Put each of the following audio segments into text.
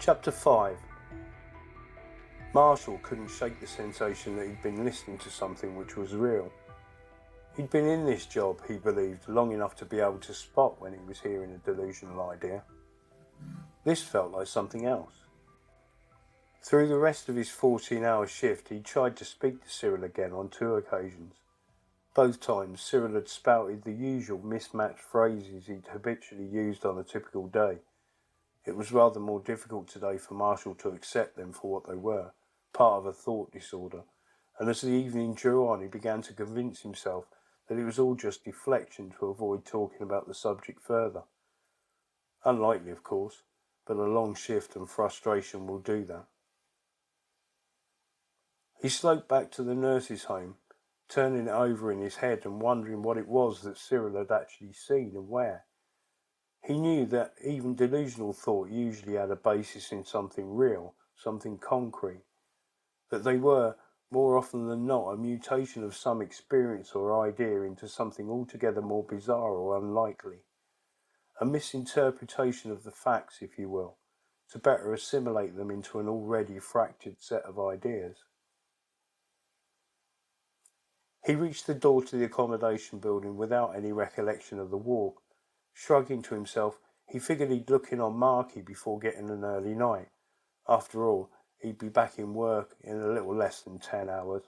Chapter 5. Marshall couldn't shake the sensation that he'd been listening to something which was real. He'd been in this job, he believed, long enough to be able to spot when he was hearing a delusional idea. This felt like something else. Through the rest of his 14-hour shift, he tried to speak to Cyril again on 2 occasions. Both times, Cyril had spouted the usual mismatched phrases he'd habitually used on a typical day. It was rather more difficult today for Marshall to accept them for what they were, part of a thought disorder, and as the evening drew on, he began to convince himself that it was all just deflection to avoid talking about the subject further. Unlikely, of course, but a long shift and frustration will do that. He sloped back to the nurse's home, turning it over in his head and wondering what it was that Cyril had actually seen and where. He knew that even delusional thought usually had a basis in something real, something concrete, that they were, more often than not, a mutation of some experience or idea into something altogether more bizarre or unlikely, a misinterpretation of the facts, if you will, to better assimilate them into an already fractured set of ideas. He reached the door to the accommodation building without any recollection of the walk. Shrugging to himself, he figured he'd look in on Marky before getting an early night. After all, he'd be back in work in a little less than 10 hours.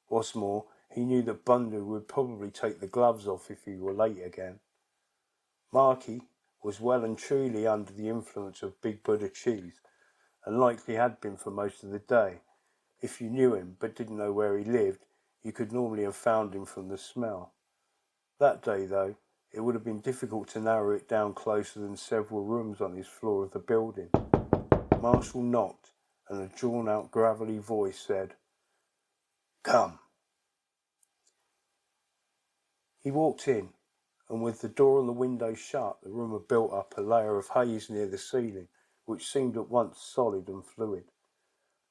What's more, he knew that Bundu would probably take the gloves off if he were late again. Marky was well and truly under the influence of Big Buddha cheese, and likely had been for most of the day. If you knew him but didn't know where he lived, you could normally have found him from the smell. That day, though, it would have been difficult to narrow it down closer than several rooms on his floor of the building. Marshall knocked, and a drawn-out gravelly voice said, "Come." He walked in, and with the door and the window shut, the room had built up a layer of haze near the ceiling, which seemed at once solid and fluid.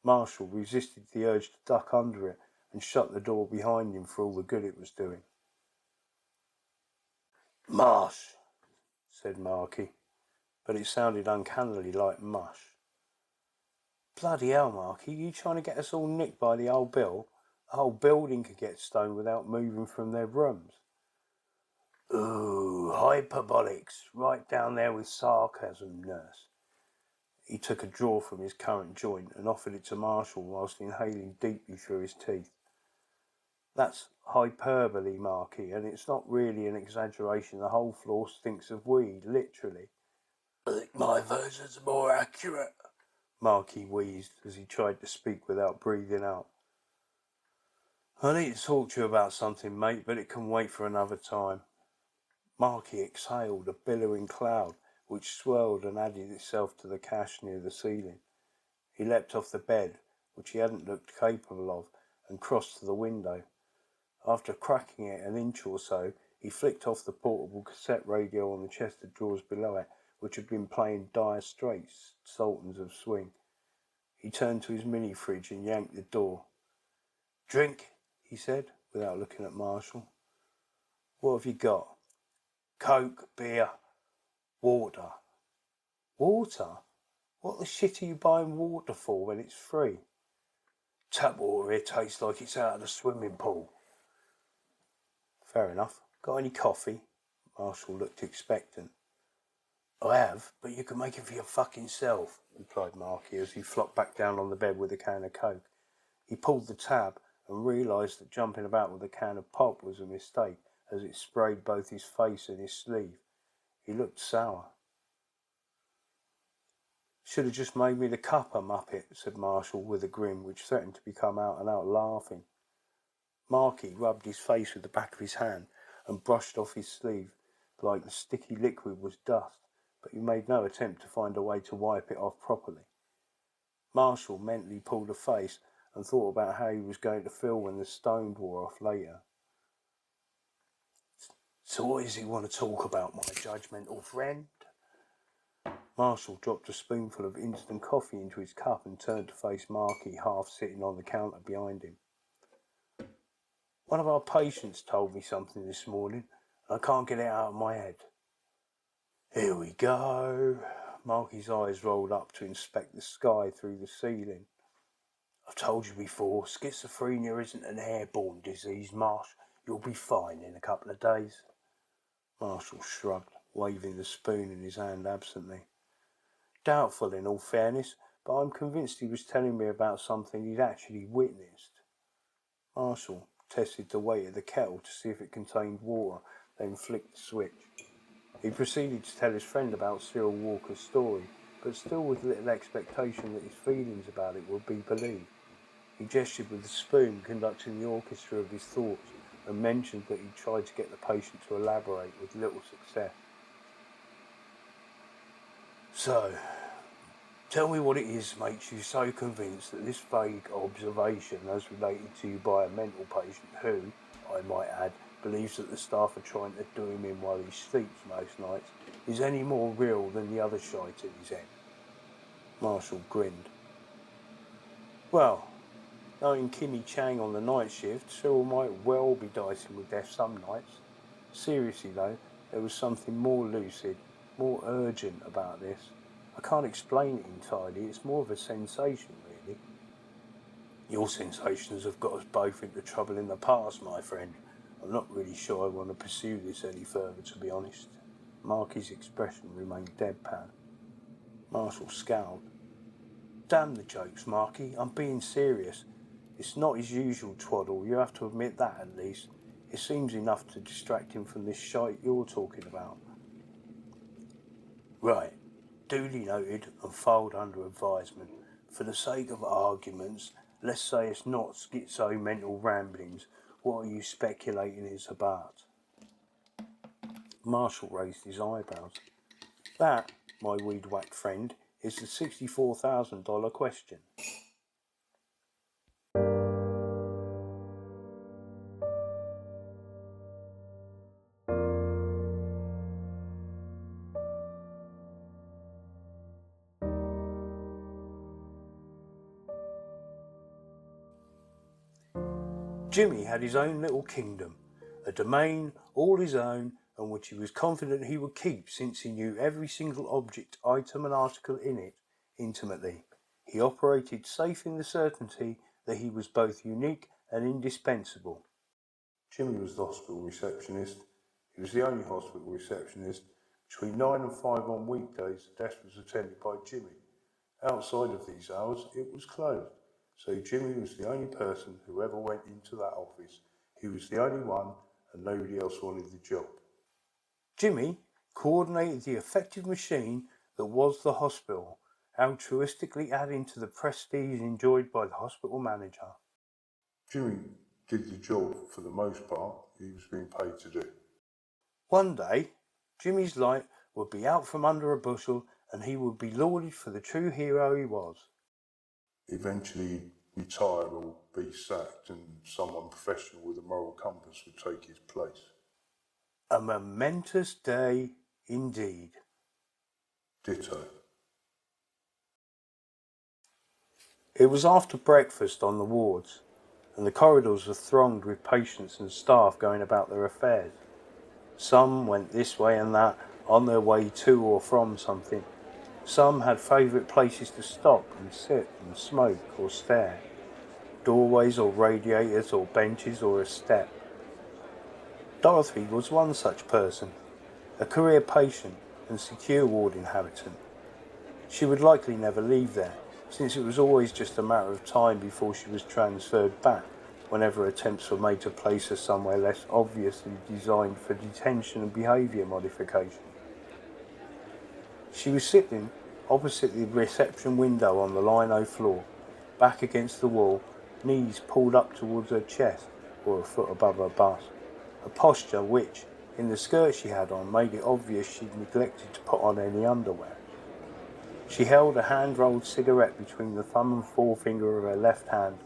Marshall resisted the urge to duck under it and shut the door behind him for all the good it was doing. "Marsh," said Marky, but it sounded uncannily like mush. "Bloody hell, Marky, you trying to get us all nicked by the old Bill? The whole building could get stoned without moving from their rooms." "Ooh, hyperbolics, right down there with sarcasm, nurse." He took a draw from his current joint and offered it to Marshall whilst inhaling deeply through his teeth. "That's hyperbole, Marky, and it's not really an exaggeration. The whole floor stinks of weed, literally." "I think my version's more accurate," Marky wheezed as he tried to speak without breathing out. "I need to talk to you about something, mate, but it can wait for another time." Marky exhaled a billowing cloud which swirled and added itself to the cache near the ceiling. He leapt off the bed, which he hadn't looked capable of, and crossed to the window. After cracking it an inch or so, he flicked off the portable cassette radio on the chest of drawers below it, which had been playing Dire Straits' Sultans of Swing. He turned to his mini-fridge and yanked the door. "Drink?" he said, without looking at Marshall. "What have you got?" "Coke, beer, water." "Water? What the shit are you buying water for when it's free?" "Tap water here tastes like it's out of the swimming pool." "Fair enough. Got any coffee?" Marshall looked expectant. "I have, but you can make it for your fucking self," replied Marky as he flopped back down on the bed with a can of Coke. He pulled the tab and realised that jumping about with a can of pop was a mistake, as it sprayed both his face and his sleeve. He looked sour. "Should have just made me the cuppa, muppet," said Marshall with a grin which threatened to become out and out laughing. Marky rubbed his face with the back of his hand and brushed off his sleeve like the sticky liquid was dust, but he made no attempt to find a way to wipe it off properly. Marshall mentally pulled a face and thought about how he was going to feel when the stone wore off later. "So what does he want to talk about, my judgmental friend?" Marshall dropped a spoonful of instant coffee into his cup and turned to face Marky, half sitting on the counter behind him. "One of our patients told me something this morning, and I can't get it out of my head." "Here we go." Marky's eyes rolled up to inspect the sky through the ceiling. I've told you before, schizophrenia isn't an airborne disease, Marsh. You'll be fine in a couple of days. Marshall shrugged, waving the spoon in his hand absently. Doubtful, in all fairness, but I'm convinced he was telling me about something he'd actually witnessed. Marshall tested the weight of the kettle to see if it contained water, then flicked the switch. He proceeded to tell his friend about Cyril Walker's story, but still with little expectation that his feelings about it would be believed. He gestured with the spoon, conducting the orchestra of his thoughts, and mentioned that he tried to get the patient to elaborate with little success. So, tell me what it is makes you so convinced that this vague observation, as related to you by a mental patient who, I might add, believes that the staff are trying to do him in while he sleeps most nights, is any more real than the other shite in his head? Marshall grinned. Well, knowing Kimmy Chang on the night shift, Cyril might well be dicing with death some nights. Seriously though, there was something more lucid, more urgent about this. I can't explain it entirely, it's more of a sensation really. Your sensations have got us both into trouble in the past, my friend. I'm not really sure I want to pursue this any further, to be honest. Marky's expression remained deadpan. Marshall scowled. Damn the jokes, Marky, I'm being serious. It's not his usual twaddle, you have to admit that at least. It seems enough to distract him from this shite you're talking about. Right, duly noted and filed under advisement. For the sake of arguments, let's say it's not schizo-mental ramblings. What are you speculating it's about? Marshall raised his eyebrows. That, my weed-whacked friend, is the $64,000 question. Jimmy had his own little kingdom, a domain all his own, and which he was confident he would keep since he knew every single object, item and article in it intimately. He operated safe in the certainty that he was both unique and indispensable. Jimmy was the hospital receptionist. He was the only hospital receptionist. Between 9 and 5 on weekdays, the desk was attended by Jimmy. Outside of these hours, it was closed. So Jimmy was the only person who ever went into that office. He was the only one, and nobody else wanted the job. Jimmy coordinated the effective machine that was the hospital, altruistically adding to the prestige enjoyed by the hospital manager. Jimmy did the job for the most part he was being paid to do. One day, Jimmy's light would be out from under a bushel and he would be lauded for the true hero he was. Eventually he'd retire or be sacked and someone professional with a moral compass would take his place. A momentous day indeed. Ditto. It was after breakfast on the wards, and the corridors were thronged with patients and staff going about their affairs. Some went this way and that, on their way to or from something. Some had favourite places to stop and sit and smoke or stare. Doorways or radiators or benches or a step. Dorothy was one such person, a career patient and secure ward inhabitant. She would likely never leave there, since it was always just a matter of time before she was transferred back, whenever attempts were made to place her somewhere less obviously designed for detention and behaviour modification. She was sitting opposite the reception window on the lino floor, back against the wall, knees pulled up towards her chest or a foot above her bust, a posture which, in the skirt she had on, made it obvious she'd neglected to put on any underwear. She held a hand-rolled cigarette between the thumb and forefinger of her left hand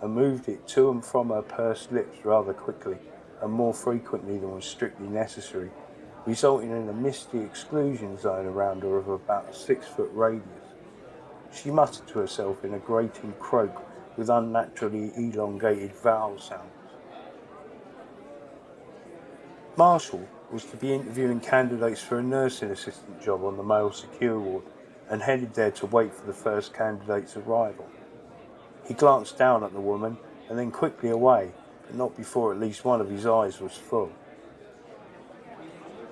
and moved it to and from her pursed lips rather quickly and more frequently than was strictly necessary, resulting in a misty exclusion zone around her of about a 6-foot radius. She muttered to herself in a grating croak with unnaturally elongated vowel sounds. Marshall was to be interviewing candidates for a nursing assistant job on the male secure ward. and headed there to wait for the first candidate's arrival. He glanced down at the woman and then quickly away, but not before at least one of his eyes was full.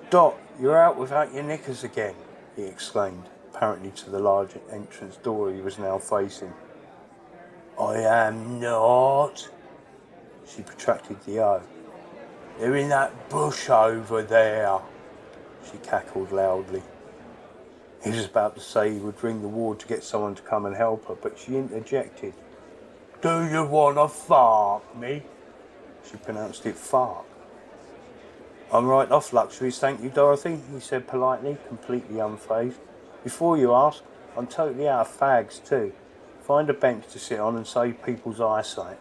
"Dot, you're out without your knickers again," he exclaimed, apparently to the large entrance door he was now facing. "I am not." She protracted the O. "They're in that bush over there," she cackled loudly. He was about to say he would ring the ward to get someone to come and help her, but she interjected. "Do you want to fark me?" She pronounced it fark. "I'm right off luxuries, thank you, Dorothy," he said politely, completely unfazed. "Before you ask, I'm totally out of fags too. Find a bench to sit on and save people's eyesight."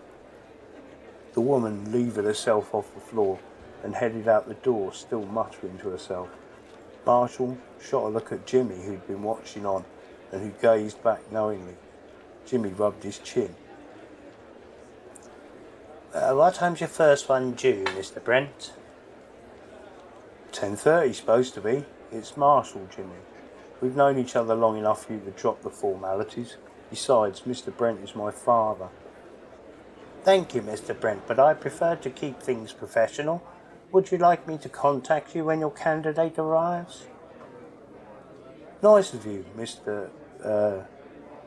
The woman levered herself off the floor and headed out the door, still muttering to herself. Marshall shot a look at Jimmy, who'd been watching on and who gazed back knowingly. Jimmy rubbed his chin. "What time's your first one due, Mr. Brent?" 10:30, supposed to be. It's Marshall, Jimmy. We've known each other long enough for you to drop the formalities. Besides, Mr. Brent is my father." "Thank you, Mr. Brent, but I prefer to keep things professional. Would you like me to contact you when your candidate arrives?" "Nice of you, Mr.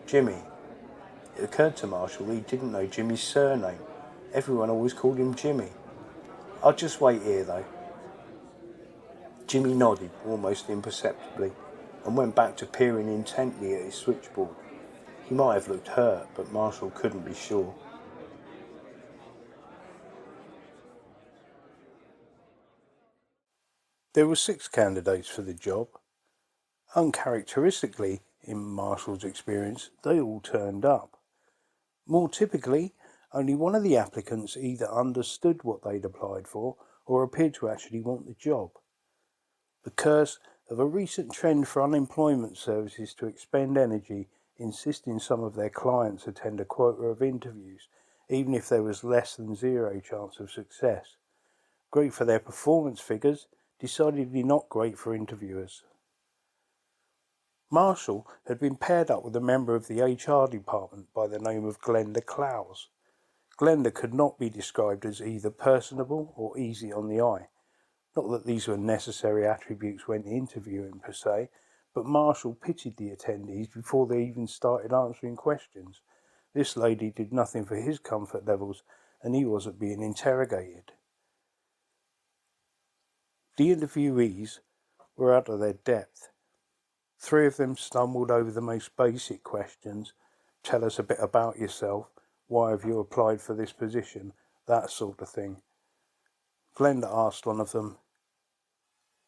Jimmy." It occurred to Marshall he didn't know Jimmy's surname. Everyone always called him Jimmy. "I'll just wait here, though." Jimmy nodded, almost imperceptibly, and went back to peering intently at his switchboard. He might have looked hurt, but Marshall couldn't be sure. There were 6 candidates for the job. Uncharacteristically, in Marshall's experience, they all turned up. More typically, only one of the applicants either understood what they'd applied for or appeared to actually want the job. The curse of a recent trend for unemployment services to expend energy insisting some of their clients attend a quota of interviews, even if there was less than zero chance of success. Great for their performance figures, decidedly not great for interviewers. Marshall had been paired up with a member of the HR department by the name of Glenda Clowes. Glenda could not be described as either personable or easy on the eye. Not that these were necessary attributes when interviewing per se, but Marshall pitied the attendees before they even started answering questions. This lady did nothing for his comfort levels, and he wasn't being interrogated. The interviewees were out of their depth. 3 of them stumbled over the most basic questions. Tell us a bit about yourself. Why have you applied for this position? That sort of thing. Glenda asked one of them,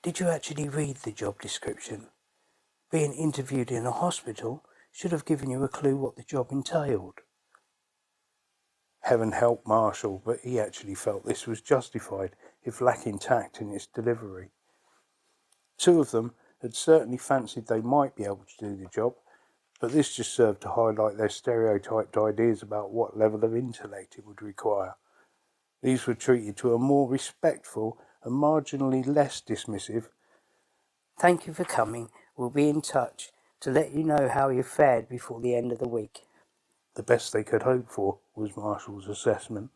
"Did you actually read the job description? Being interviewed in a hospital should have given you a clue what the job entailed." Heaven help Marshall, but he actually felt this was justified, if lacking tact in its delivery. 2 of them had certainly fancied they might be able to do the job, but this just served to highlight their stereotyped ideas about what level of intellect it would require. These were treated to a more respectful and marginally less dismissive, "Thank you for coming. We'll be in touch to let you know how you fared before the end of the week." The best they could hope for, was Marshall's assessment.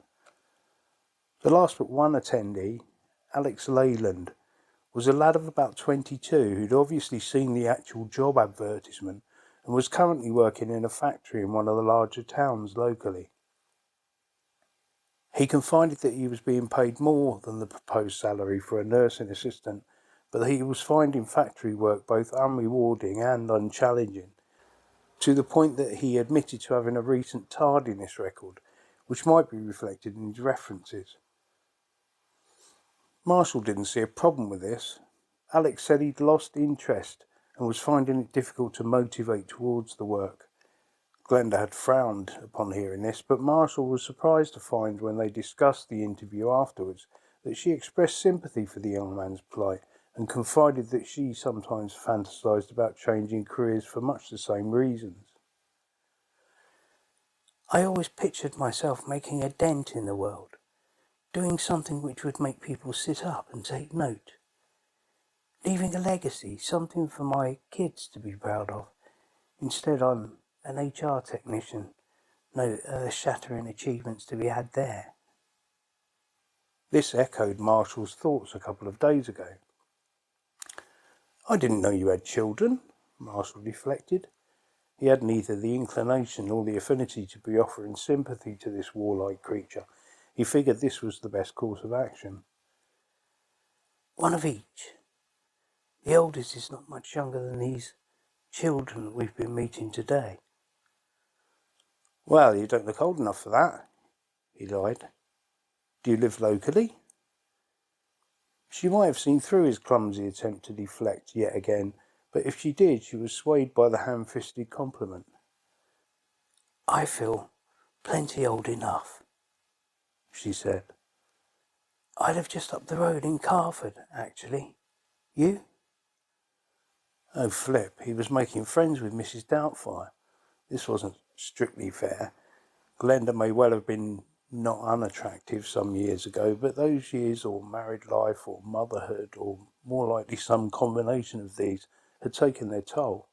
The last but one attendee, Alex Leyland, was a lad of about 22 who'd obviously seen the actual job advertisement and was currently working in a factory in one of the larger towns locally. He confided that he was being paid more than the proposed salary for a nursing assistant, but that he was finding factory work both unrewarding and unchallenging, to the point that he admitted to having a recent tardiness record, which might be reflected in his references. Marshall didn't see a problem with this. Alex said he'd lost interest and was finding it difficult to motivate towards the work. Glenda had frowned upon hearing this, but Marshall was surprised to find when they discussed the interview afterwards that she expressed sympathy for the young man's plight and confided that she sometimes fantasized about changing careers for much the same reasons. "I always pictured myself making a dent in the world, doing something which would make people sit up and take note. Leaving a legacy, something for my kids to be proud of. Instead, I'm an HR technician. No earth-shattering achievements to be had there. This echoed Marshall's thoughts a couple of days ago. I didn't know you had children, Marshall reflected. He had neither the inclination nor the affinity to be offering sympathy to this warlike creature. He figured this was the best course of action. One of each. The oldest is not much younger than these children we've been meeting today. Well, you don't look old enough for that, he lied. Do you live locally? She might have seen through his clumsy attempt to deflect yet again, but if she did, she was swayed by the ham-fisted compliment. I feel plenty old enough, she said. I live just up the road in Carford, actually. You? Oh, flip, he was making friends with Mrs. Doubtfire. This wasn't strictly fair. Glenda may well have been not unattractive some years ago, but those years, or married life, or motherhood, or more likely some combination of these, had taken their toll.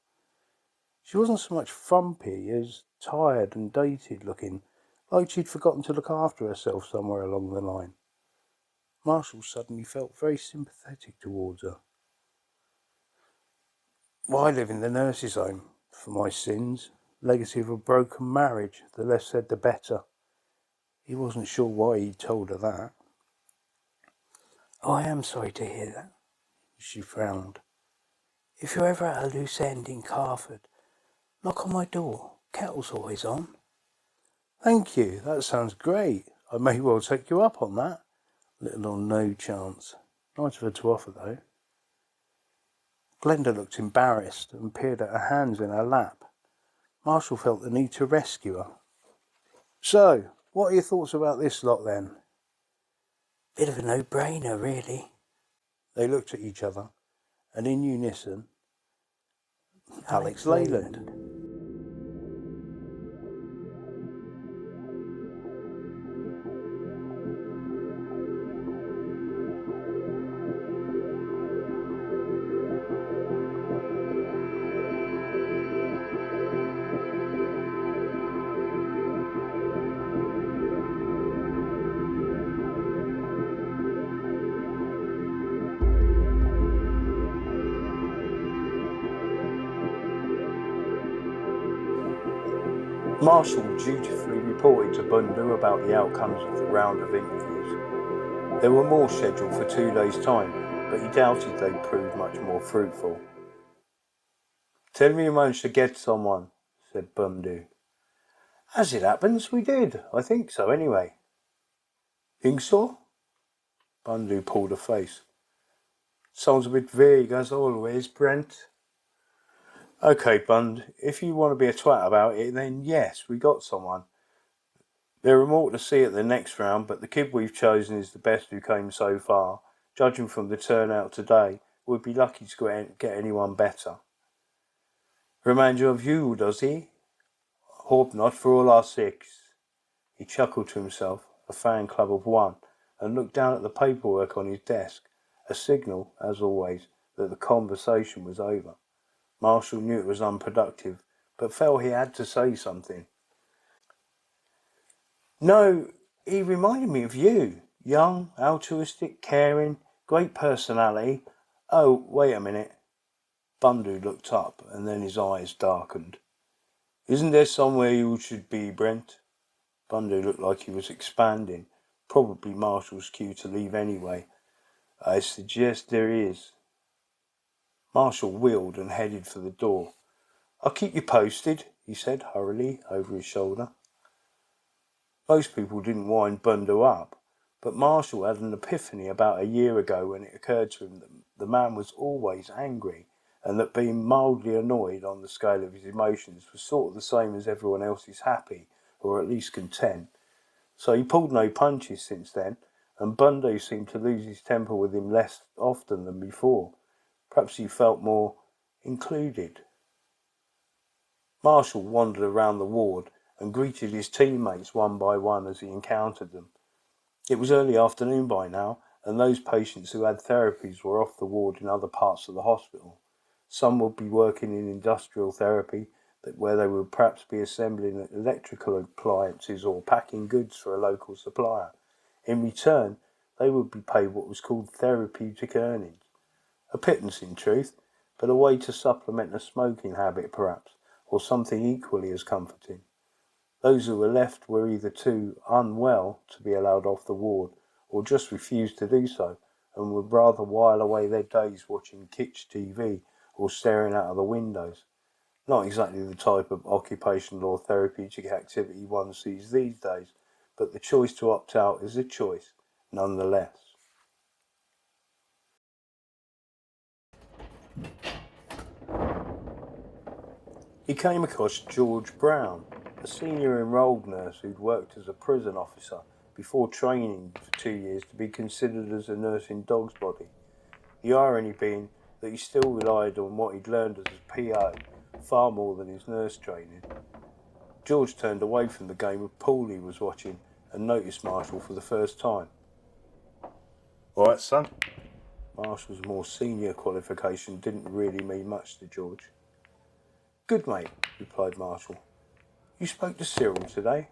She wasn't so much frumpy as tired and dated looking, like she'd forgotten to look after herself somewhere along the line. Marshall suddenly felt very sympathetic towards her. Well, I live in the nurses' home for my sins. Legacy of a broken marriage. The less said, the better. He wasn't sure why he'd told her that. Oh, I am sorry to hear that. She frowned. If you're ever at a loose end in Carford, knock on my door. Kettle's always on. Thank you. That sounds great. I may well take you up on that. Little or no chance. Nice of her to offer, though. Glenda looked embarrassed and peered at her hands in her lap. Marshall felt the need to rescue her. So, what are your thoughts about this lot, then? Bit of a no-brainer, really. They looked at each other, and in unison, Alex Leyland. Marshall dutifully reported to Bundu about the outcomes of the round of interviews. There were more scheduled for 2 days' time, but he doubted they'd prove much more fruitful. Tell me you managed to get someone, said Bundu. As it happens, we did. I think so, anyway. Think so? Bundu pulled a face. Sounds a bit vague, as always, Brent. Okay, Bund, if you want to be a twat about it, then yes, we got someone. There are more to see at the next round, but the kid we've chosen is the best who came so far. Judging from the turnout today, we'd be lucky to get anyone better. Remind you of you, does he? Hope not for all our sakes. He chuckled to himself, a fan club of one, and looked down at the paperwork on his desk, a signal, as always, that the conversation was over. Marshall knew it was unproductive, but felt he had to say something. No, he reminded me of you. Young, altruistic, caring, great personality. Oh, wait a minute. Bundu looked up, and then his eyes darkened. Isn't there somewhere you should be, Brent? Bundu looked like he was expanding. Probably Marshall's cue to leave anyway. I suggest there is. Marshall wheeled and headed for the door. I'll keep you posted, he said hurriedly over his shoulder. Most people didn't wind Bundu up, but Marshall had an epiphany about a year ago when it occurred to him that the man was always angry, and that being mildly annoyed on the scale of his emotions was sort of the same as everyone else's happy, or at least content. So he pulled no punches since then, and Bundu seemed to lose his temper with him less often than before. Perhaps he felt more included. Marshall wandered around the ward and greeted his teammates one by one as he encountered them. It was early afternoon by now, and those patients who had therapies were off the ward in other parts of the hospital. Some would be working in industrial therapy, where they would perhaps be assembling electrical appliances or packing goods for a local supplier. In return, they would be paid what was called therapeutic earnings. A pittance, in truth, but a way to supplement a smoking habit, perhaps, or something equally as comforting. Those who were left were either too unwell to be allowed off the ward, or just refused to do so, and would rather while away their days watching kitsch TV or staring out of the windows. Not exactly the type of occupational or therapeutic activity one sees these days, but the choice to opt out is a choice, nonetheless. He came across George Brown, a senior enrolled nurse who'd worked as a prison officer before training for 2 years to be considered as a nurse in dog's body. The irony being that he still relied on what he'd learned as a PA far more than his nurse training. George turned away from the game of pool he was watching and noticed Marshall for the first time. All right, son. Marshall's more senior qualification didn't really mean much to George. Good, mate, replied Marshall. You spoke to Cyril today?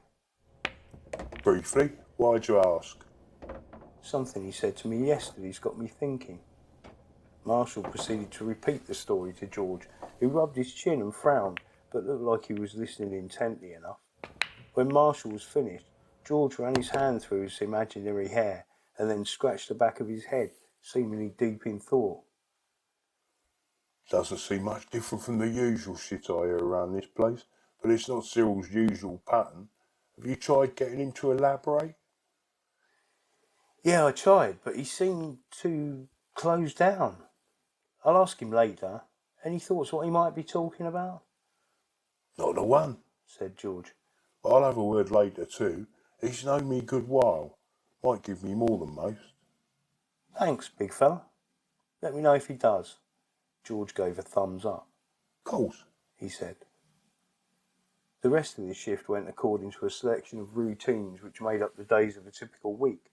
Briefly. Why'd you ask? Something he said to me yesterday's got me thinking. Marshall proceeded to repeat the story to George, who rubbed his chin and frowned, but looked like he was listening intently enough. When Marshall was finished, George ran his hand through his imaginary hair and then scratched the back of his head, seemingly deep in thought. Doesn't seem much different from the usual shit I hear around this place, but it's not Cyril's usual pattern. Have you tried getting him to elaborate? Yeah, I tried, but he seemed to close down. I'll ask him later. Any thoughts what he might be talking about? Not a one, Said George. I'll have a word later too. He's known me a good while. Might give me more than most. Thanks, big fella. Let me know if he does. George gave a thumbs up. Course, He said. The rest of the shift went according to a selection of routines which made up the days of a typical week.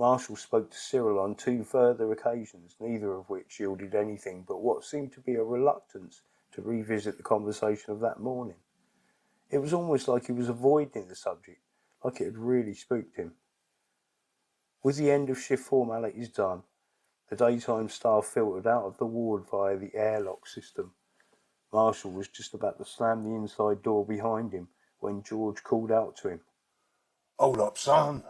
Marshall spoke to Cyril on 2 further occasions, neither of which yielded anything but what seemed to be a reluctance to revisit the conversation of that morning. It was almost like he was avoiding the subject, like it had really spooked him. With the end of shift formalities done, the daytime staff filtered out of the ward via the airlock system. Marshall was just about to slam the inside door behind him when George called out to him. hold up, son.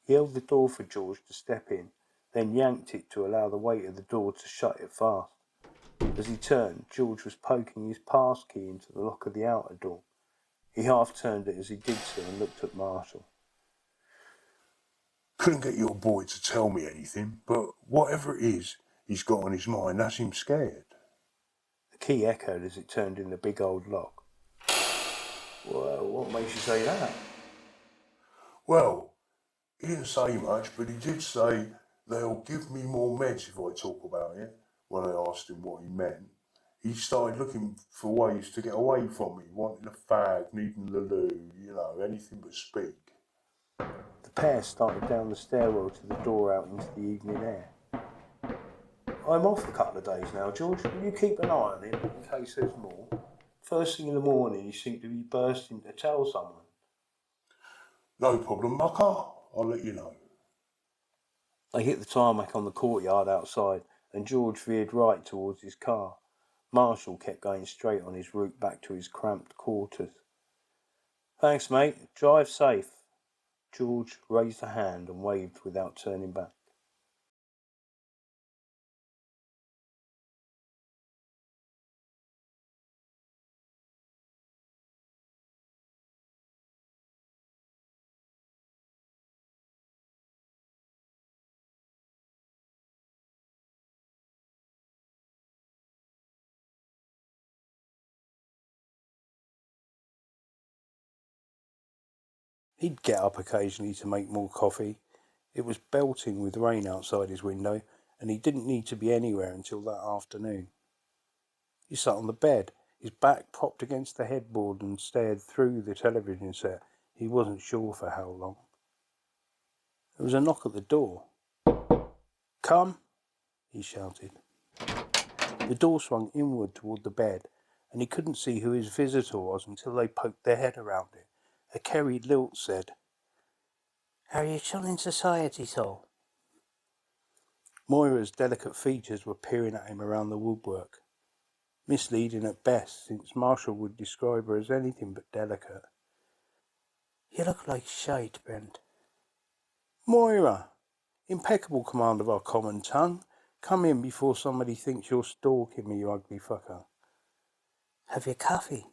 He held the door for George to step in, then yanked it to allow the weight of the door to shut it fast. As he turned, George was poking his pass key into the lock of the outer door. He half turned it as he did so and looked at Marshall. Couldn't get your boy to tell me anything, but whatever it is he's got on his mind, that's him scared. The key echoed as it turned in the big old lock. Well, what makes you say that? Well, he didn't say much, but he did say they'll give me more meds if I talk about it. When I asked him what he meant, he started looking for ways to get away from me, wanting a fag, needing the loo, anything but speak. The pair started down the stairwell to the door out into the evening air. I'm off a couple of days now, George. Will you keep an eye on him in case there's more? First thing in the morning, he seemed to be bursting to tell someone. No problem, mucker. I'll let you know. They hit the tarmac on the courtyard outside, and George veered right towards his car. Marshall kept going straight on his route back to his cramped quarters. Thanks, mate. Drive safe. George raised a hand and waved without turning back. He'd get up occasionally to make more coffee. It was belting with rain outside his window, and he didn't need to be anywhere until that afternoon. He sat on the bed, his back propped against the headboard, and stared through the television set. He wasn't sure for how long. There was a knock at the door. Come, he shouted. The door swung inward toward the bed, and he couldn't see who his visitor was until they poked their head around it. A Kerry lilt said, "Are you shunning society so?" Moira's delicate features were peering at him around the woodwork. Misleading at best, since Marshall would describe her as anything but delicate. "You look like shite, Brent." "Moira! Impeccable command of our common tongue. Come in before somebody thinks you're stalking me, you ugly fucker." "Have you coffee?"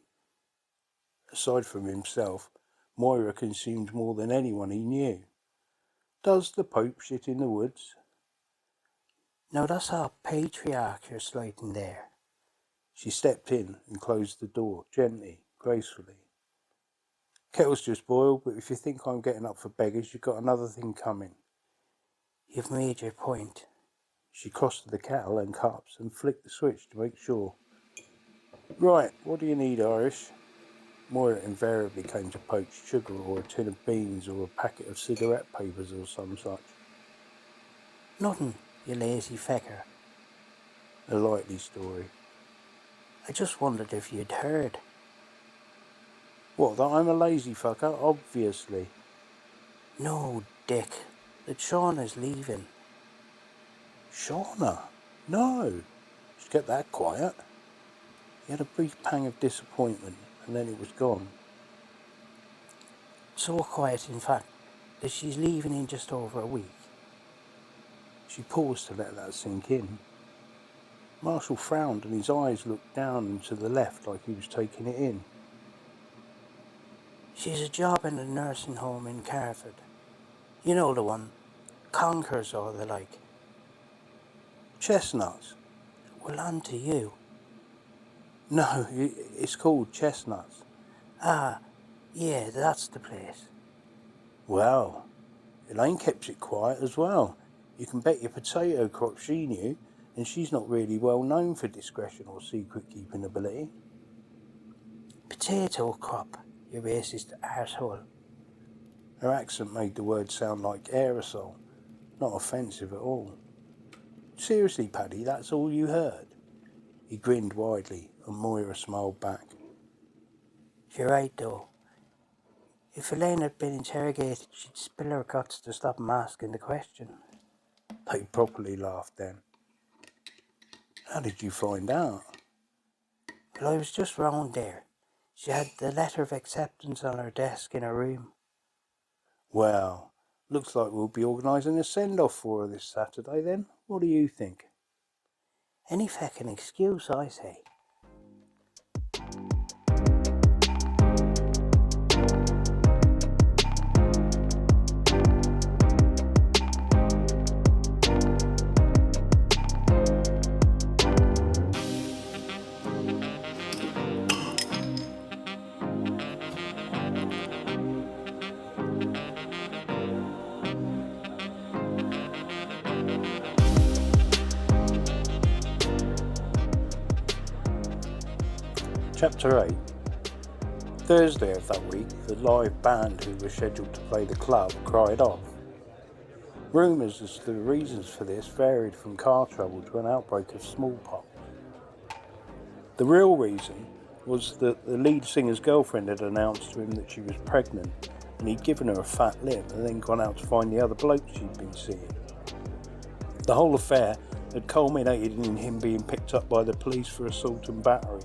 Aside from himself, Moira consumed more than anyone he knew. "Does the Pope shit in the woods?" "No, that's our patriarch you're slighting there." She stepped in and closed the door, gently, gracefully. "Kettle's just boiled, but if you think I'm getting up for beggars, you've got another thing coming." "You've made your point." She crossed to the kettle and cups and flicked the switch to make sure. "Right, what do you need, Irish?" Moira invariably came to poached sugar or a tin of beans or a packet of cigarette papers or some such. "Nothing, you lazy fecker." A likely story. "I just wondered if you'd heard." "What, that I'm a lazy fucker? Obviously." "No, Dick. That Shauna's leaving." "Shauna? No. She's kept that quiet." He had a brief pang of disappointment, and then it was gone. "So quiet, in fact, that she's leaving in just over a week." She paused to let that sink in. Marshall frowned and his eyes looked down and to the left like he was taking it in. "She's a job in a nursing home in Carford. You know the one. Conkers or the like." "Chestnuts?" "Well, on to you." "No, it's called Chestnuts." "Ah, yeah, that's the place." "Well, Elaine kept it quiet as well. You can bet your potato crop she knew, and she's not really well known for discretion or secret-keeping ability." "Potato crop, you racist arsehole." Her accent made the word sound like aerosol, not offensive at all. "Seriously, Paddy, that's all you heard?" He grinned widely, and Moira smiled back. "You're right, though. If Elaine had been interrogated, she'd spill her guts to stop him asking the question." They properly laughed then. "How did you find out?" "Well, I was just round there. She had the letter of acceptance on her desk in her room." "Well, looks like we'll be organising a send-off for her this Saturday then. What do you think?" "Any feckin' excuse, I say." Chapter 8. Thursday of that week, the live band who were scheduled to play the club cried off. Rumours as to the reasons for this varied from car trouble to an outbreak of smallpox. The real reason was that the lead singer's girlfriend had announced to him that she was pregnant, and he'd given her a fat lip and then gone out to find the other bloke she'd been seeing. The whole affair had culminated in him being picked up by the police for assault and battery.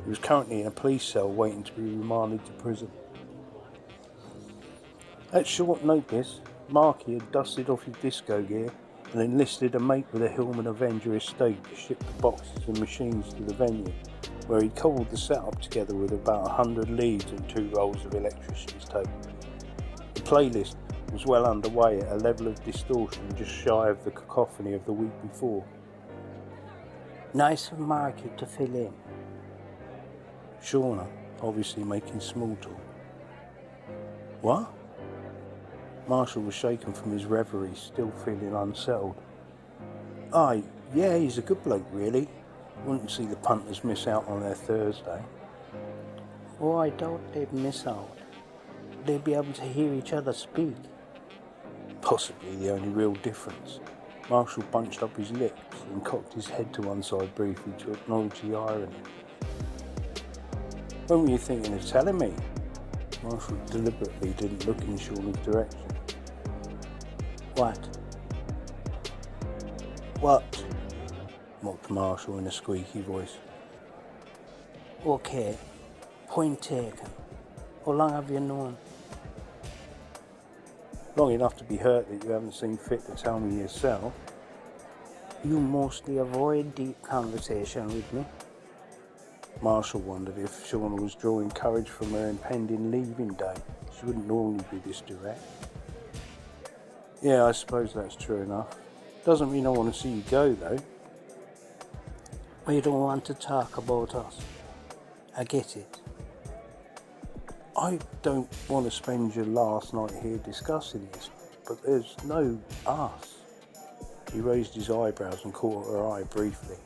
He was currently in a police cell waiting to be remanded to prison. At short notice, Marky had dusted off his disco gear and enlisted a mate with a Hillman Avenger estate to ship the boxes and machines to the venue, where he cobbled the setup together with about 100 leads and 2 rolls of electrician's tape. The playlist was well underway at a level of distortion just shy of the cacophony of the week before. "Nice of Marky to fill in." Shauna, obviously making small talk. "What?" Marshall was shaken from his reverie, still feeling unsettled. "Aye, yeah, he's a good bloke, really. Wouldn't see the punters miss out on their Thursday." "Oh, I doubt they'd miss out. They'd be able to hear each other speak." Possibly the only real difference. Marshall bunched up his lips and cocked his head to one side briefly to acknowledge the irony. When were you thinking of telling me? Marshall deliberately didn't look in Shauna's direction. What? What? Mocked Marshall in a squeaky voice. Okay, point taken. How long have you known? Long enough to be hurt that you haven't seen fit to tell me yourself. You mostly avoid deep conversation with me. Marshall wondered if Shauna was drawing courage from her impending leaving day. She wouldn't normally be this direct. Yeah, I suppose that's true enough. Doesn't mean I want to see you go, though. Well, you don't want to talk about us. I get it. I don't want to spend your last night here discussing this, but there's no us. He raised his eyebrows and caught her eye briefly.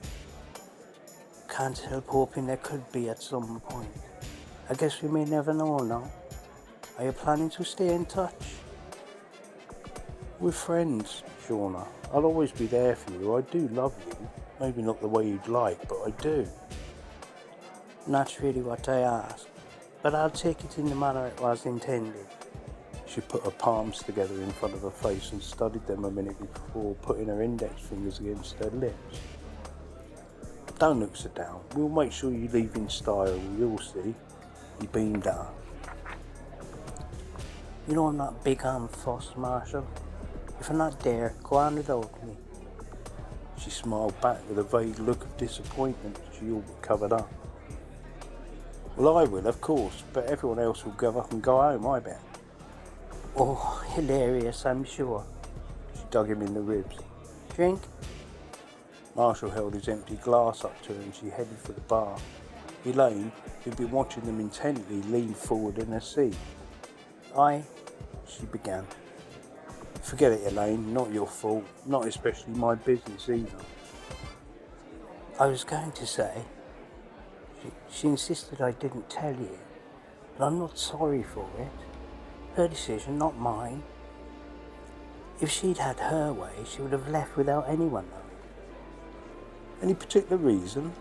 Can't help hoping there could be at some point. I guess we may never know now. Are you planning to stay in touch? We're friends, Shauna. I'll always be there for you. I do love you. Maybe not the way you'd like, but I do. Not really what I asked, but I'll take it in the manner it was intended. She put her palms together in front of her face and studied them a minute before putting her index fingers against her lips. Don't look so down. We'll make sure you leave in style, you'll see. He beamed at her. You know I'm not big on fuss, Marshall. If I'm not there, go on without me. She smiled back with a vague look of disappointment she all but covered up. Well, I will, of course, but everyone else will go up and go home, I bet. Oh, hilarious, I'm sure. She dug him in the ribs. Drink? Marshall held his empty glass up to her and she headed for the bar. Elaine, who'd been watching them intently, leaned forward in her seat. She began. Forget it, Elaine, not your fault, not especially my business either. I was going to say, she insisted I didn't tell you, but I'm not sorry for it. Her decision, not mine. If she'd had her way, she would have left without anyone knowing. Any particular reason?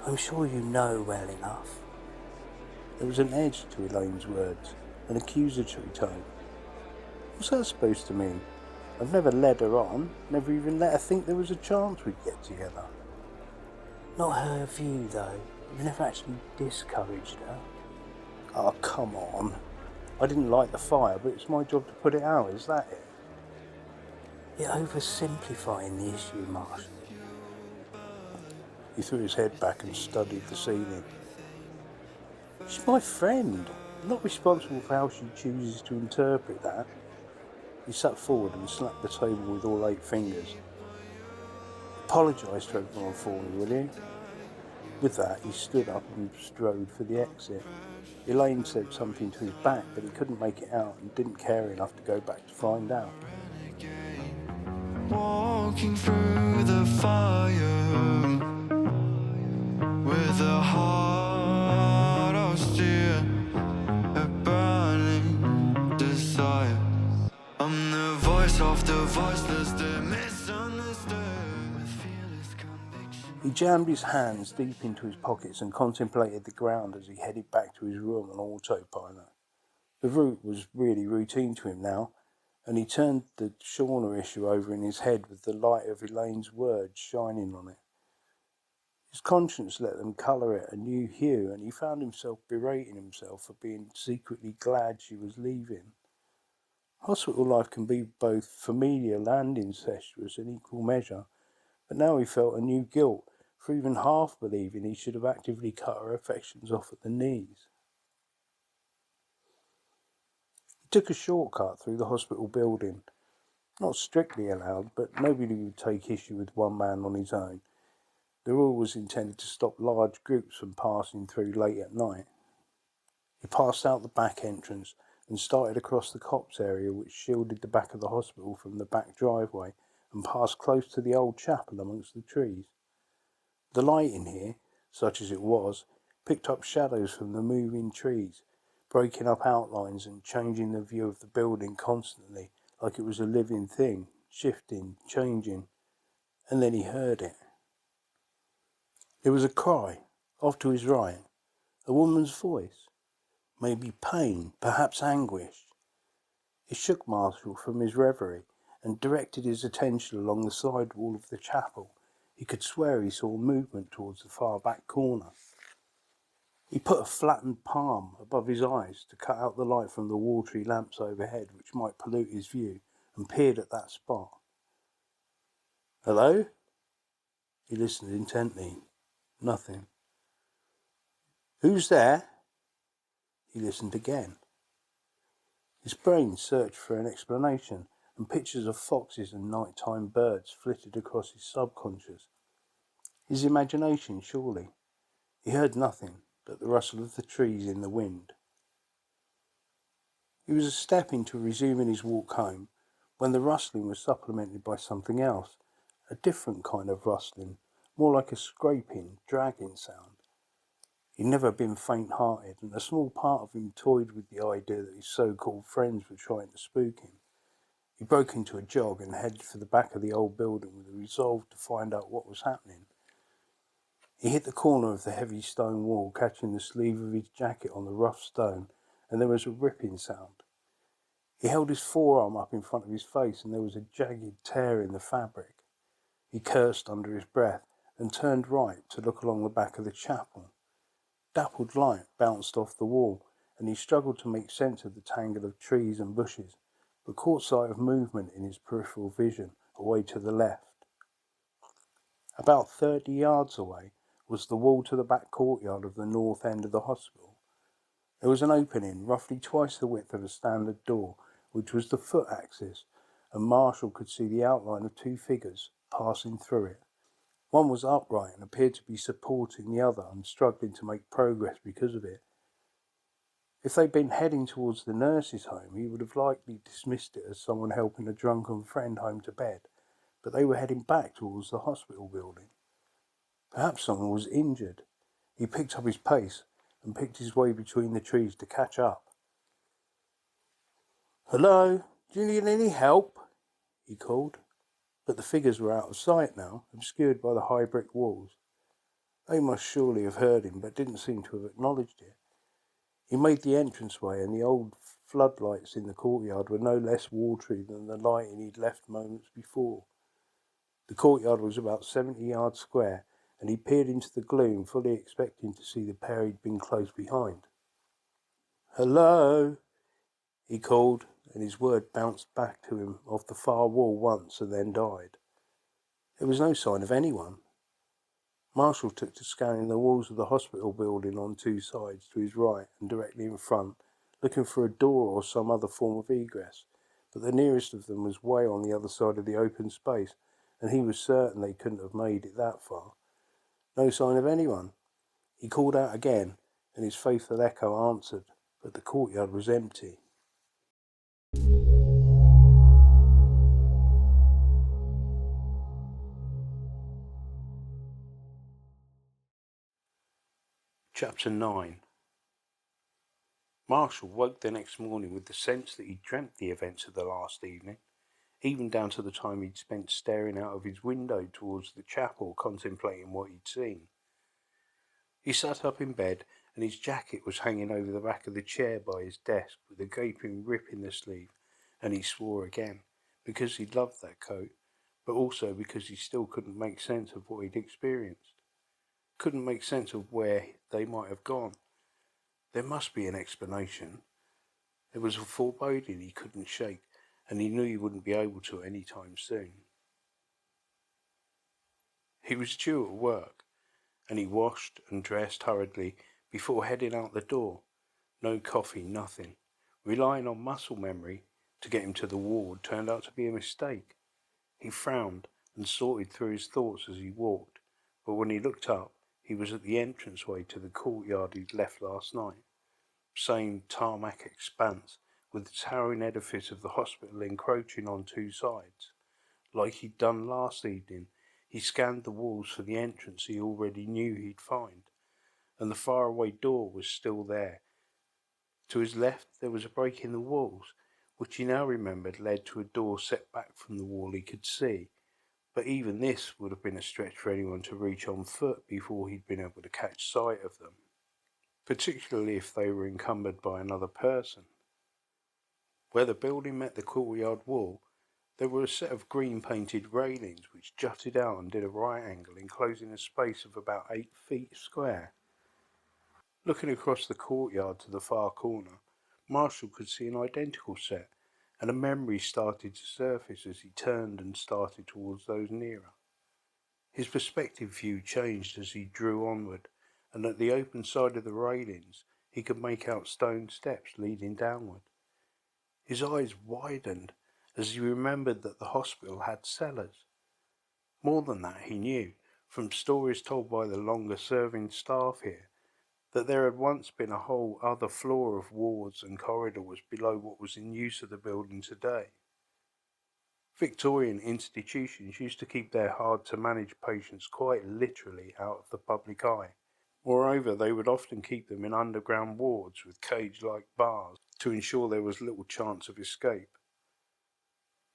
I'm sure you know well enough. There was an edge to Elaine's words, an accusatory tone. What's that supposed to mean? I've never led her on, never even let her think there was a chance we'd get together. Not her view, though. You've never actually discouraged her. Oh, come on. I didn't light the fire, but it's my job to put it out, is that it? You're oversimplifying the issue, Marshall. He threw his head back and studied the ceiling. She's my friend. I'm not responsible for how she chooses to interpret that. He sat forward and slapped the table with all 8 fingers. Apologise to everyone for me, will you? With that, he stood up and strode for the exit. Elaine said something to his back, but he couldn't make it out and didn't care enough to go back to find out. Walking through the fire with a heart of steel, a burning desire. I'm the voice of the voiceless, the misunderstood, with fearless conviction. He jammed his hands deep into his pockets and contemplated the ground as he headed back to his room on autopilot. The route was really routine to him now, and he turned the Shauna issue over in his head with the light of Elaine's words shining on it. His conscience let them colour it a new hue, and he found himself berating himself for being secretly glad she was leaving. Hospital life can be both familial and incestuous in equal measure, but now he felt a new guilt for even half believing he should have actively cut her affections off at the knees. He took a shortcut through the hospital building. Not strictly allowed, but nobody would take issue with one man on his own. The rule was intended to stop large groups from passing through late at night. He passed out the back entrance and started across the cops area which shielded the back of the hospital from the back driveway and passed close to the old chapel amongst the trees. The light in here, such as it was, picked up shadows from the moving trees, breaking up outlines and changing the view of the building constantly, like it was a living thing, shifting, changing. And then he heard it. There was a cry, off to his right, A woman's voice, maybe pain, perhaps anguish. It shook Marshall from his reverie and directed his attention along the side wall of the chapel. He could swear he saw movement towards the far back corner. He put a flattened palm above his eyes to cut out the light from the watery lamps overhead which might pollute his view, and peered at that spot. Hello? He listened intently. Nothing. Who's there? He listened again. His brain searched for an explanation, and pictures of foxes and nighttime birds flitted across his subconscious. His imagination, surely. He heard nothing but the rustle of the trees in the wind. He was a step into resuming his walk home when the rustling was supplemented by something else, a different kind of rustling, more like a scraping, dragging sound. He'd never been faint-hearted, and a small part of him toyed with the idea that his so-called friends were trying to spook him. He broke into a jog and headed for the back of the old building with a resolve to find out what was happening. He hit the corner of the heavy stone wall, catching the sleeve of his jacket on the rough stone, and there was a ripping sound. He held his forearm up in front of his face, and there was a jagged tear in the fabric. He cursed under his breath and turned right to look along the back of the chapel. Dappled light bounced off the wall, and he struggled to make sense of the tangle of trees and bushes, but caught sight of movement in his peripheral vision away to the left. About 30 yards away was the wall to the back courtyard of the north end of the hospital. There was an opening, roughly twice the width of a standard door, which was the foot axis, and Marshall could see the outline of two figures passing through it. One was upright and appeared to be supporting the other and struggling to make progress because of it. If they'd been heading towards the nurse's home, he would have likely dismissed it as someone helping a drunken friend home to bed, but they were heading back towards the hospital building. Perhaps someone was injured. He picked up his pace and picked his way between the trees to catch up. Hello? Do you need any help? He called. But the figures were out of sight now, obscured by the high brick walls. They must surely have heard him, but didn't seem to have acknowledged it. He made the entranceway, and the old floodlights in the courtyard were no less watery than the lighting he'd left moments before. The courtyard was about 70 yards square, and he peered into the gloom, fully expecting to see the pair he'd been close behind. Hello? He called, and his word bounced back to him off the far wall once and then died. There was no sign of anyone. Marshall took to scanning the walls of the hospital building on two sides, to his right and directly in front, looking for a door or some other form of egress, but the nearest of them was way on the other side of the open space, and he was certain they couldn't have made it that far. No sign of anyone. He called out again, and his faithful echo answered, but the courtyard was empty. Chapter 9. Marshall woke the next morning with the sense that he'd dreamt the events of the last evening, even down to the time he'd spent staring out of his window towards the chapel, contemplating what he'd seen. He sat up in bed, and his jacket was hanging over the back of the chair by his desk, with a gaping rip in the sleeve, and he swore again, because he loved that coat, but also because he still couldn't make sense of what he'd experienced. Couldn't make sense of where they might have gone. There must be an explanation. There was a foreboding he couldn't shake, and he knew he wouldn't be able to any time soon. He was due at work, and he washed and dressed hurriedly before heading out the door. No coffee, nothing. Relying on muscle memory to get him to the ward turned out to be a mistake. He frowned and sorted through his thoughts as he walked, but when he looked up, he was at the entranceway to the courtyard he'd left last night. Same tarmac expanse, with the towering edifice of the hospital encroaching on two sides. Like he'd done last evening, he scanned the walls for the entrance he already knew he'd find, and the faraway door was still there. To his left there was a break in the walls, which he now remembered led to a door set back from the wall he could see, but even this would have been a stretch for anyone to reach on foot before he'd been able to catch sight of them. particularly if they were encumbered by another person. Where the building met the courtyard wall, there were a set of green painted railings which jutted out and did a right angle, enclosing a space of about 8 feet square. Looking across the courtyard to the far corner, Marshall could see an identical set, and a memory started to surface as he turned and started towards those nearer. His perspective view changed as he drew onward, and at the open side of the railings he could make out stone steps leading downward. His eyes widened as he remembered that the hospital had cellars. More than that, he knew, from stories told by the longer-serving staff here, that there had once been a whole other floor of wards and corridors below what was in use of the building today. Victorian institutions used to keep their hard-to-manage patients quite literally out of the public eye. Moreover, they would often keep them in underground wards with cage-like bars to ensure there was little chance of escape.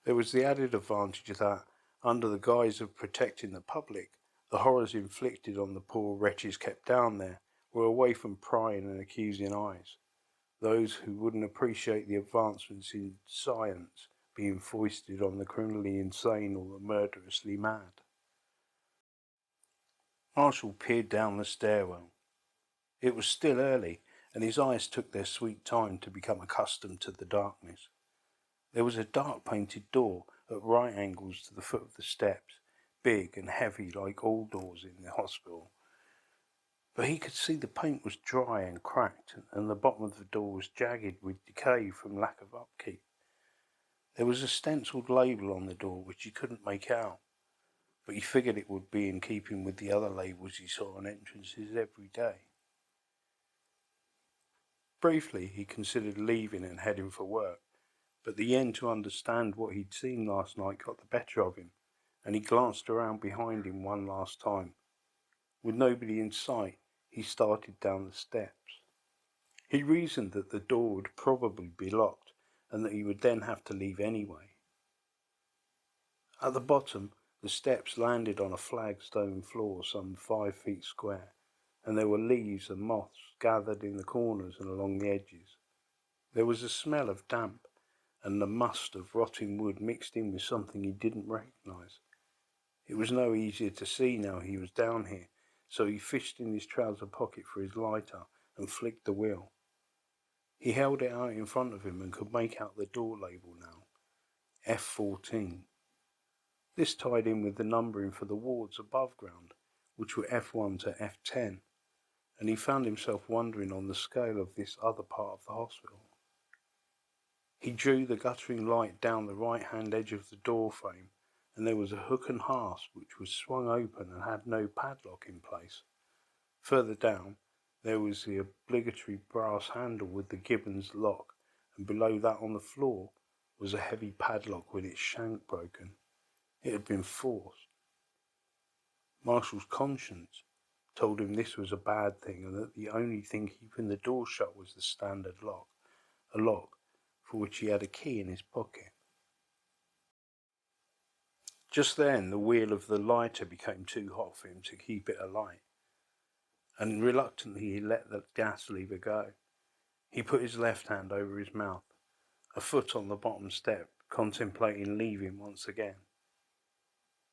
There was the added advantage that, under the guise of protecting the public, the horrors inflicted on the poor wretches kept down there were away from prying and accusing eyes, those who wouldn't appreciate the advancements in science being foisted on the criminally insane or the murderously mad. Marshall peered down the stairwell. It was still early, and his eyes took their sweet time to become accustomed to the darkness. There was a dark painted door at right angles to the foot of the steps, big and heavy like all doors in the hospital. But he could see the paint was dry and cracked, and the bottom of the door was jagged with decay from lack of upkeep. There was a stenciled label on the door which he couldn't make out, but he figured it would be in keeping with the other labels he saw on entrances every day. Briefly, he considered leaving and heading for work, but the yen to understand what he'd seen last night got the better of him, and he glanced around behind him one last time. With nobody in sight, he started down the steps. He reasoned that the door would probably be locked, and that he would then have to leave anyway. At the bottom, the steps landed on a flagstone floor some 5 feet square, and there were leaves and moths gathered in the corners and along the edges. There was a smell of damp, and the must of rotting wood mixed in with something he didn't recognise. It was no easier to see now he was down here, so he fished in his trouser pocket for his lighter and flicked the wheel. He held it out in front of him and could make out the door label now, F14. This tied in with the numbering for the wards above ground, which were F1 to F10, and he found himself wondering on the scale of this other part of the hospital. He drew the guttering light down the right-hand edge of the door frame, and there was a hook and hasp which was swung open and had no padlock in place. Further down, there was the obligatory brass handle with the Gibbons lock, and below that on the floor was a heavy padlock with its shank broken. It had been forced. Marshall's conscience told him this was a bad thing, and that the only thing keeping the door shut was the standard lock, a lock for which he had a key in his pocket. Just then the wheel of the lighter became too hot for him to keep it alight, and reluctantly he let the gas lever go. He put his left hand over his mouth, a foot on the bottom step, contemplating leaving once again.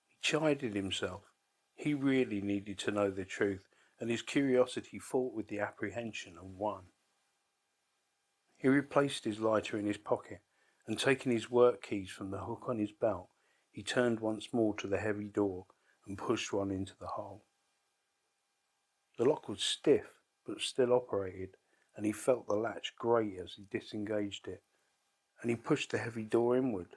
He chided himself. He really needed to know the truth, and his curiosity fought with the apprehension and won. He replaced his lighter in his pocket, and taking his work keys from the hook on his belt, he turned once more to the heavy door and pushed one into the hole. The lock was stiff, but still operated, and he felt the latch grate as he disengaged it, and he pushed the heavy door inward.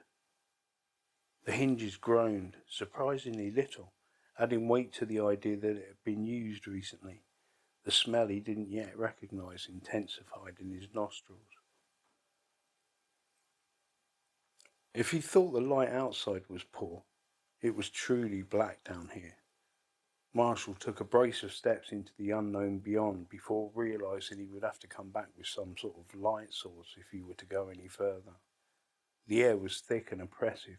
The hinges groaned, surprisingly little, adding weight to the idea that it had been used recently. The smell he didn't yet recognise intensified in his nostrils. If he thought the light outside was poor, it was truly black down here. Marshall took a brace of steps into the unknown beyond before realising he would have to come back with some sort of light source if he were to go any further. The air was thick and oppressive,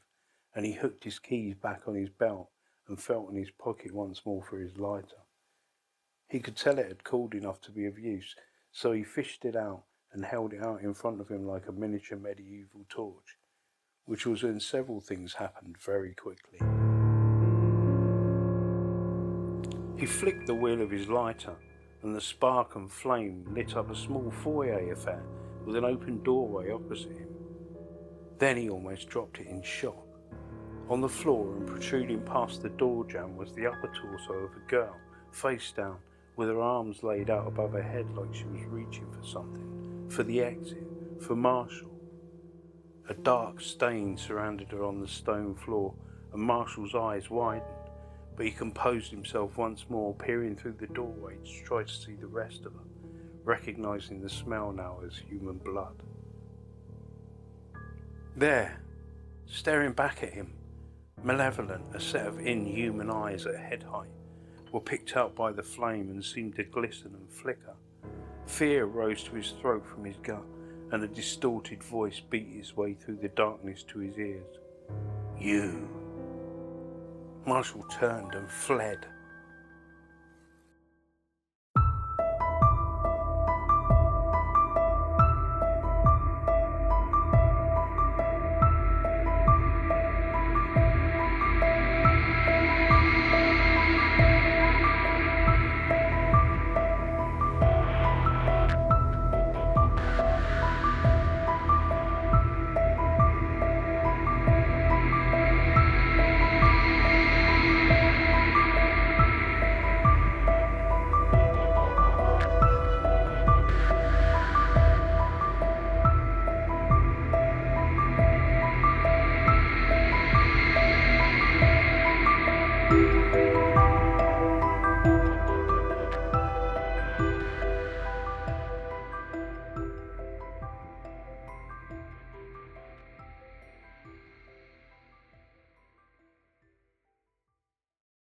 and he hooked his keys back on his belt and felt in his pocket once more for his lighter. He could tell it had cooled enough to be of use, So he fished it out and held it out in front of him like a miniature medieval torch, which was when several things happened very quickly. He flicked the wheel of his lighter, and the spark and flame lit up a small foyer affair with an open doorway opposite him. Then he almost dropped it in shock. On the floor and protruding past the door jamb was the upper torso of a girl, face down, with her arms laid out above her head like she was reaching for something, for the exit, for Marshall. A dark stain surrounded her on the stone floor, and Marshall's eyes widened, but he composed himself once more, peering through the doorway to try to see the rest of her, recognising the smell now as human blood. There, staring back at him, malevolent, a set of inhuman eyes at head height, were picked out by the flame and seemed to glisten and flicker. Fear rose to his throat from his gut, and a distorted voice beat its way through the darkness to his ears. You. Marshall turned and fled,